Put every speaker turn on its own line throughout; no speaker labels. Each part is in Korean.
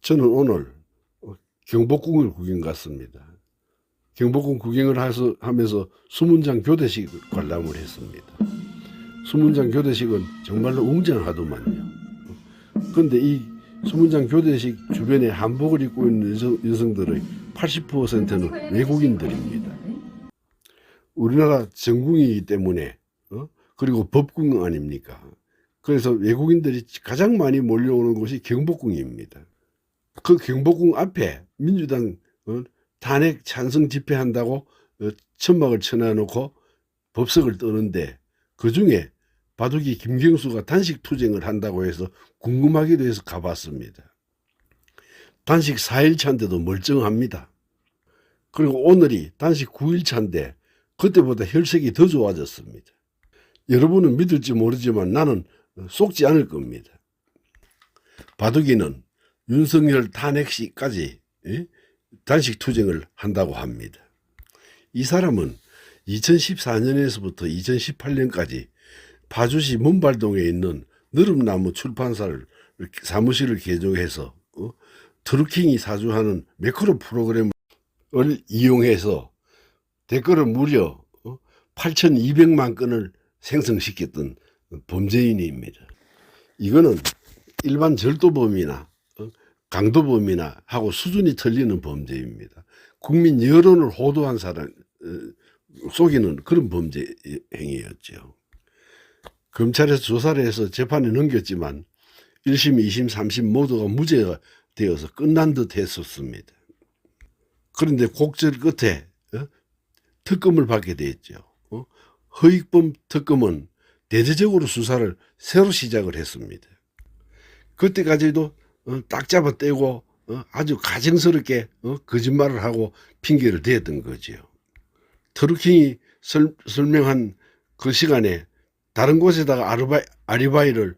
저는 오늘 경복궁을 구경 갔습니다. 경복궁 구경을 하면서 수문장 교대식 관람을 했습니다. 수문장 교대식은 정말로 웅장하더만요. 그런데 이 수문장 교대식 주변에 한복을 입고 있는 여성들의 80%는 외국인들입니다. 우리나라 전궁이기 때문에 그리고 법궁 아닙니까? 그래서 외국인들이 가장 많이 몰려오는 곳이 경복궁입니다. 그 경복궁 앞에 민주당 탄핵 찬성 집회한다고 천막을 쳐놔놓고 법석을 떠는데, 그중에 바둑이 김경수가 단식 투쟁을 한다고 해서 궁금하기도 해서 가봤습니다. 단식 4일차인데도 멀쩡합니다. 그리고 오늘이 단식 9일차인데 그때보다 혈색이 더 좋아졌습니다. 여러분은 믿을지 모르지만 나는 속지 않을 겁니다. 바둑이는 윤석열 탄핵 시까지 단식 투쟁을 한다고 합니다. 이 사람은 2014년에서부터 2018년까지 파주시 문발동에 있는 느릅나무 출판사를 사무실을 개조해서 트루킹이 사주하는 매크로 프로그램을 이용해서 댓글을 무려 8,200만 건을 생성시켰던 범죄인입니다. 이거는 일반 절도범이나 강도범이나 하고 수준이 틀리는 범죄입니다. 국민 여론을 호도한 사람 속이는 그런 범죄 행위였죠. 검찰에서 조사를 해서 재판에 넘겼지만 1심, 2심, 3심 모두가 무죄가 되어서 끝난 듯 했었습니다. 그런데 곡절 끝에 특검을 받게 됐죠. 허익범 특검은 대대적으로 수사를 새로 시작을 했습니다. 그때까지도 딱 잡아 떼고 아주 가정스럽게 거짓말을 하고 핑계를 대었던 거지요. 트루킹이 설명한 그 시간에 다른 곳에다가 아리바이를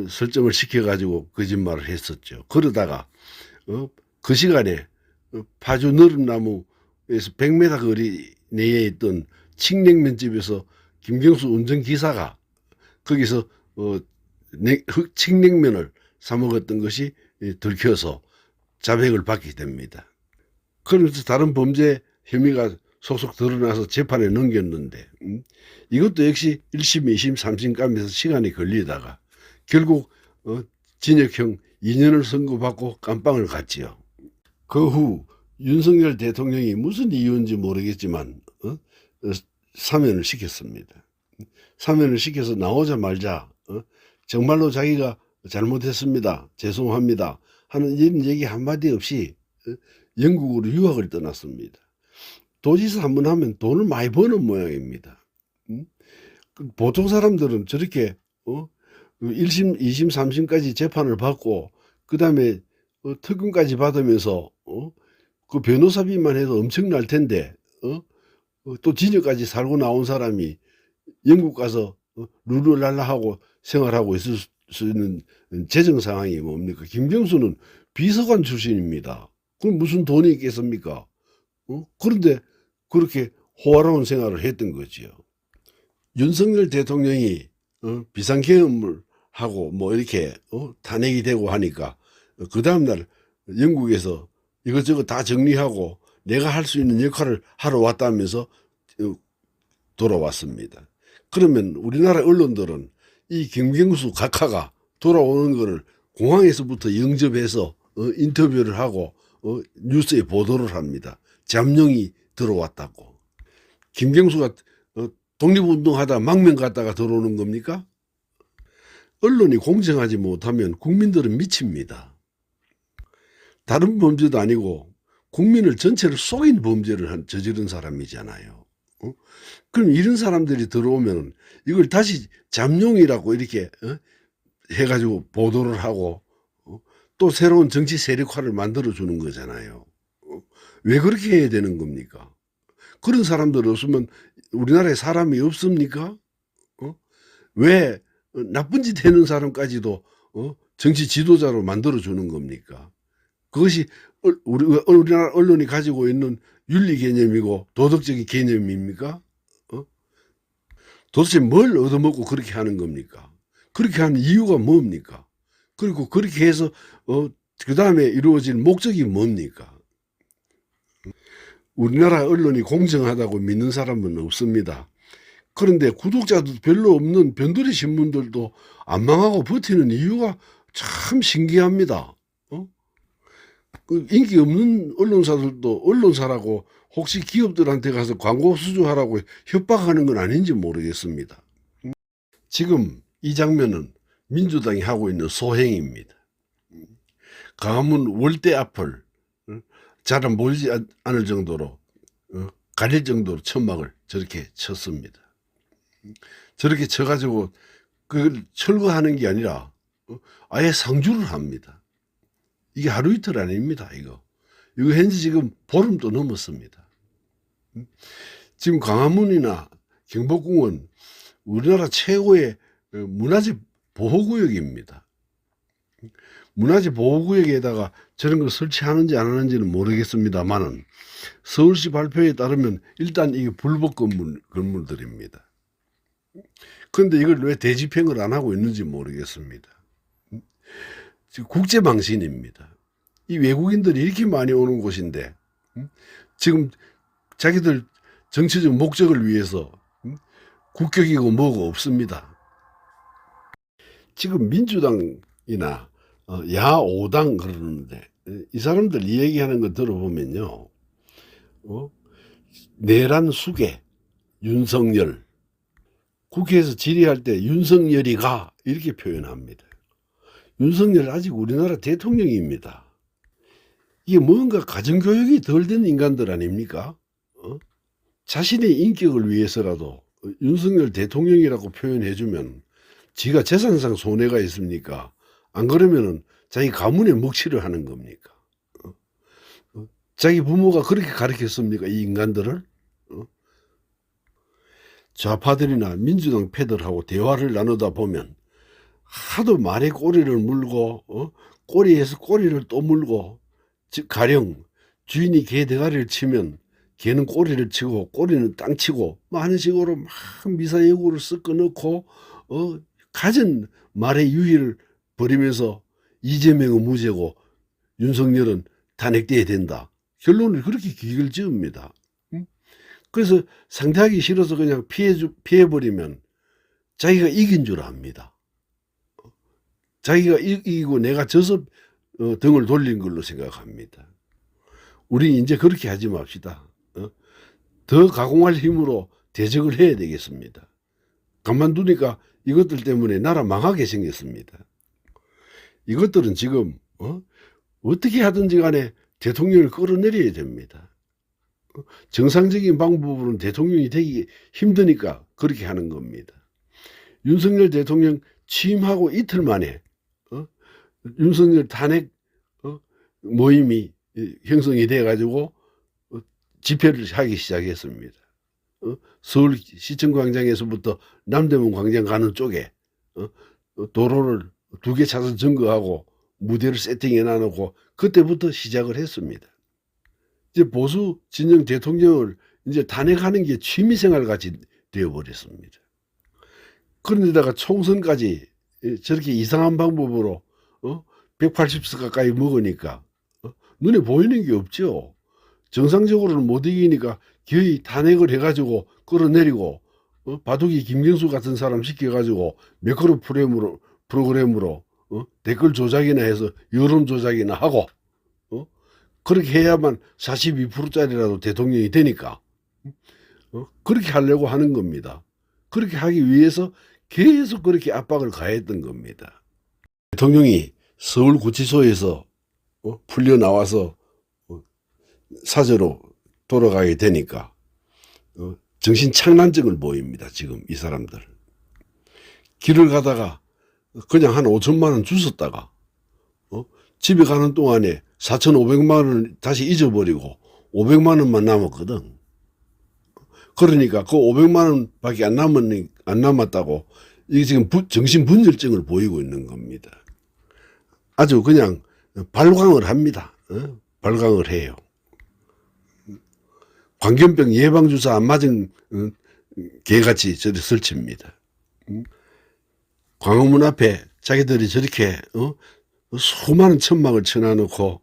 설정을 시켜가지고 거짓말을 했었죠. 그러다가 그 시간에 파주 느릅나무에서 100m 거리 내에 있던 칡냉면집에서 김경수 운전기사가 거기서 칡냉면을 사 먹었던 것이 들켜서 자백을 받게 됩니다. 그러면서 다른 범죄 혐의가 속속 드러나서 재판에 넘겼는데 이것도 역시 1심, 2심, 3심 가면서 시간이 걸리다가 결국 징역형 2년을 선고받고 감방을 갔지요. 그 후 윤석열 대통령이 무슨 이유인지 모르겠지만 사면을 시켰습니다. 사면을 시켜서 나오자마자 정말로 자기가 잘못했습니다, 죄송합니다 하는 이런 얘기 한마디 없이 영국으로 유학을 떠났습니다. 도지사 한번 하면 돈을 많이 버는 모양입니다. 보통 사람들은 저렇게 1심, 2심, 3심까지 재판을 받고 그 다음에 특검까지 받으면서 그 변호사비만 해도 엄청날 텐데 또 진역까지 살고 나온 사람이 영국 가서 룰루랄라 하고 생활하고 있을 수 있는 재정 상황이 뭡니까? 김경수는 비서관 출신입니다. 그럼 무슨 돈이 있겠습니까? 그런데 그렇게 호화로운 생활을 했던 거지요. 윤석열 대통령이 비상계엄을 하고 뭐 이렇게 탄핵이 되고 하니까 그 다음날 영국에서 이것저것 다 정리하고 내가 할 수 있는 역할을 하러 왔다면서 돌아왔습니다. 그러면 우리나라 언론들은 이 김경수 각하가 돌아오는 것을 공항에서부터 영접해서 인터뷰를 하고 뉴스에 보도를 합니다. 잠룡이 들어왔다고. 김경수가 독립운동하다 망명 갔다가 들어오는 겁니까? 언론이 공정하지 못하면 국민들은 미칩니다. 다른 범죄도 아니고 국민을 전체를 속인 범죄를 저지른 사람이잖아요. 그럼 이런 사람들이 들어오면 이걸 다시 잠룡이라고 이렇게 해가지고 보도를 하고 또 새로운 정치 세력화를 만들어주는 거잖아요. 왜 그렇게 해야 되는 겁니까? 그런 사람들 없으면 우리나라에 사람이 없습니까? 왜 나쁜 짓 하는 사람까지도 정치 지도자로 만들어주는 겁니까? 그것이 우리나라 언론이 가지고 있는 윤리 개념이고 도덕적인 개념입니까? 도대체 뭘 얻어먹고 그렇게 하는 겁니까? 그렇게 하는 이유가 뭡니까? 그리고 그렇게 해서 그 다음에 이루어질 목적이 뭡니까? 우리나라 언론이 공정하다고 믿는 사람은 없습니다. 그런데 구독자도 별로 없는 변두리 신문들도 안 망하고 버티는 이유가 참 신기합니다. 그 인기 없는 언론사들도 언론사라고 혹시 기업들한테 가서 광고 수주하라고 협박하는 건 아닌지 모르겠습니다. 지금 이 장면은 민주당이 하고 있는 소행입니다. 광화문 월대 앞을 잘 보이지 않을 정도로 가릴 정도로 천막을 저렇게 쳤습니다. 저렇게 쳐가지고 그걸 철거하는 게 아니라 아예 상주를 합니다. 이게 하루 이틀 아닙니다. 이거 현재 지금 보름도 넘었습니다. 지금 광화문이나 경복궁은 우리나라 최고의 문화재 보호구역입니다. 문화재 보호구역에다가 저런 걸 설치하는지 안 하는지는 모르겠습니다만은 서울시 발표에 따르면 일단 이게 불법 건물들입니다. 그런데 이걸 왜 대집행을 안 하고 있는지 모르겠습니다. 지금 국제망신입니다. 이 외국인들이 이렇게 많이 오는 곳인데 지금 자기들 정치적 목적을 위해서 국격이고 뭐고 없습니다. 지금 민주당이나 야5당 그러는데 이 사람들 이 얘기하는 거 들어보면요. 내란 수계 윤석열 국회에서 질의할 때 윤석열이가 이렇게 표현합니다. 윤석열 아직 우리나라 대통령입니다. 이게 뭔가 가정교육이 덜 된 인간들 아닙니까? 자신의 인격을 위해서라도 윤석열 대통령이라고 표현해주면 지가 재산상 손해가 있습니까? 안 그러면은 자기 가문에 먹칠을 하는 겁니까? 자기 부모가 그렇게 가르쳤습니까? 이 인간들을? 좌파들이나 민주당 패들하고 대화를 나누다 보면 하도 말에 꼬리를 물고 꼬리에서 꼬리를 또 물고 즉 가령 주인이 개 대가리를 치면 개는 꼬리를 치고 꼬리는 땅 치고 뭐 하는 식으로 막 미사여구를 섞어 넣고 갖은 말의 유희를 버리면서 이재명은 무죄고 윤석열은 탄핵돼야 된다. 결론을 그렇게 기결 지읍니다. 그래서 상대하기 싫어서 그냥 피해버리면 자기가 이긴 줄 압니다. 자기가 이기고 내가 져서 등을 돌린 걸로 생각합니다. 우리 이제 그렇게 하지 맙시다. 더 가공할 힘으로 대적을 해야 되겠습니다. 가만두니까 이것들 때문에 나라 망하게 생겼습니다. 이것들은 지금 어떻게 하든지 간에 대통령을 끌어내려야 됩니다. 정상적인 방법으로는 대통령이 되기 힘드니까 그렇게 하는 겁니다. 윤석열 대통령 취임하고 이틀 만에 윤석열 탄핵 모임이 형성이 돼 가지고 집회를 하기 시작했습니다. 서울시청 광장에서부터 남대문 광장 가는 쪽에 도로를 2개 차선 점거하고 무대를 세팅해 놔놓고 그때부터 시작을 했습니다. 이제 보수 진영 대통령을 이제 탄핵하는 게 취미생활 같이 되어버렸습니다. 그런데다가 총선까지 저렇게 이상한 방법으로 180석 가까이 먹으니까 눈에 보이는 게 없죠. 정상적으로는 못 이기니까 거의 탄핵을 해가지고 끌어내리고 바둑이 김경수 같은 사람 시켜가지고 매크로 프로그램으로 댓글 조작이나 해서 여론 조작이나 하고 그렇게 해야만 42%짜리라도 대통령이 되니까 그렇게 하려고 하는 겁니다. 그렇게 하기 위해서 계속 그렇게 압박을 가했던 겁니다. 대통령이 서울구치소에서 풀려 나와서 사저로 돌아가게 되니까 정신착란증을 보입니다. 지금 이 사람들. 길을 가다가 그냥 한 5천만 원 주웠다가 집에 가는 동안에 4,500만 원을 다시 잊어버리고 500만 원만 남았거든. 그러니까 그 500만 원밖에 안 남았다고 이게 지금 정신분열증을 보이고 있는 겁니다. 아주 그냥 발광을 합니다. 발광을 해요. 광견병 예방주사 안 맞은 개같이 저리 설칩니다. 광화문 앞에 자기들이 저렇게 수많은 천막을 쳐놔놓고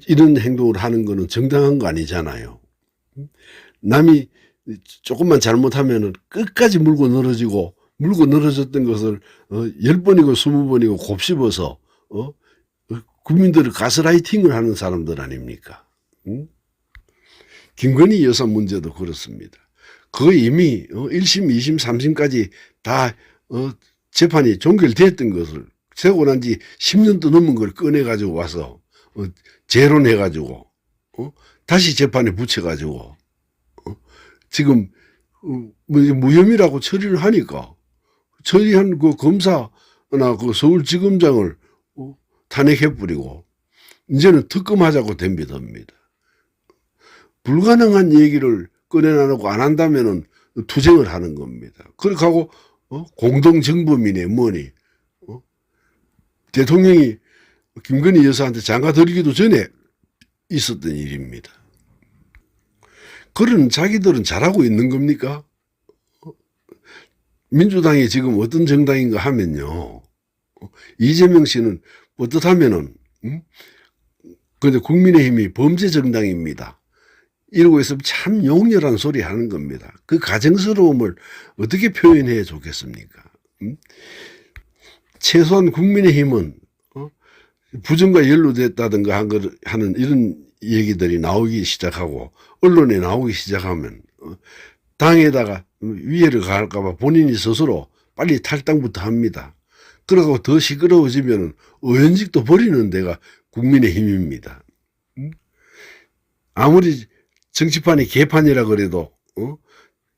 이런 행동을 하는 거는 정당한 거 아니잖아요. 남이 조금만 잘못하면은 끝까지 물고 늘어지고, 물고 늘어졌던 것을 10번이고 20번이고 곱씹어서 국민들을 가스라이팅을 하는 사람들 아닙니까? 김건희 여사 문제도 그렇습니다. 그 이미 1심, 2심, 3심까지 다 재판이 종결됐던 것을 세고 난 지 10년도 넘은 걸 꺼내가지고 와서 재론해가지고 다시 재판에 붙여가지고 지금 무혐의라고 처리를 하니까, 처리한 그 검사나 그 서울지검장을 탄핵해버리고 이제는 특검하자고 덤비답니다. 불가능한 얘기를 꺼내놔놓고 안 한다면은 투쟁을 하는 겁니다. 그렇게 하고 공동정범이네 뭐니. 대통령이 김건희 여사한테 장가 들기도 전에 있었던 일입니다. 그런 자기들은 잘하고 있는 겁니까? 민주당이 지금 어떤 정당인가 하면요, 이재명 씨는 어떻다면은 근데 국민의힘이 범죄 정당입니다 이러고 있으면 참 용렬한 소리 하는 겁니다. 그 가정스러움을 어떻게 표현해 좋겠습니까? 최소한 국민의힘은 부정과 연루됐다든가 하는 이런 얘기들이 나오기 시작하고 언론에 나오기 시작하면 당에다가 위해를 가할까봐 본인이 스스로 빨리 탈당부터 합니다. 그러고 더 시끄러워지면 의원직도 버리는 데가 국민의힘입니다. 아무리 정치판이 개판이라 그래도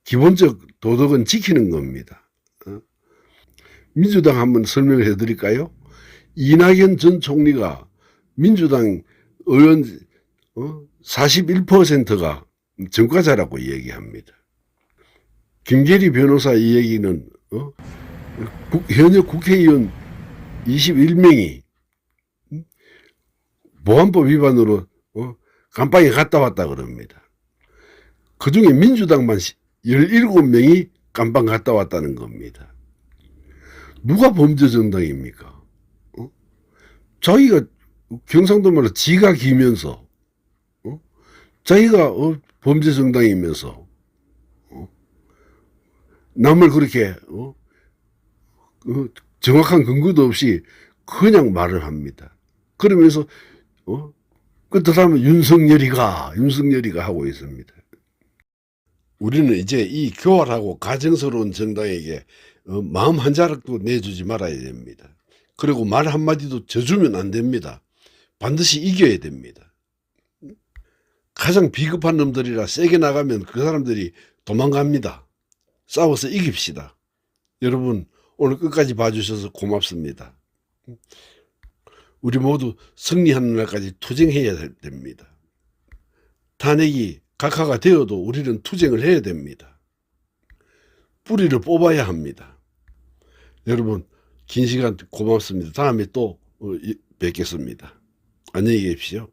기본적 도덕은 지키는 겁니다. 민주당 한번 설명을 해드릴까요? 이낙연 전 총리가 민주당 의원 41%가 전과자라고 얘기합니다. 김계리 변호사 이 얘기는 현역 국회의원 21명이 보안법 위반으로 감방에 갔다 왔다 그럽니다. 그중에 민주당만 17명이 감방 갔다 왔다는 겁니다. 누가 범죄 정당입니까? 자기가 경상도 말로 지가 기면서 자기가 범죄 정당이면서 남을 그렇게 정확한 근거도 없이 그냥 말을 합니다. 그러면서 그렇다면 윤석열이가 하고 있습니다. 우리는 이제 이 교활하고 가정스러운 정당에게 마음 한 자락도 내주지 말아야 됩니다. 그리고 말 한마디도 져주면 안 됩니다. 반드시 이겨야 됩니다. 가장 비겁한 놈들이라 세게 나가면 그 사람들이 도망갑니다. 싸워서 이깁시다. 여러분 오늘 끝까지 봐주셔서 고맙습니다. 우리 모두 승리하는 날까지 투쟁해야 됩니다. 탄핵이 각하가 되어도 우리는 투쟁을 해야 됩니다. 뿌리를 뽑아야 합니다. 여러분 긴 시간 고맙습니다. 다음에 또 뵙겠습니다. 안녕히 계십시오.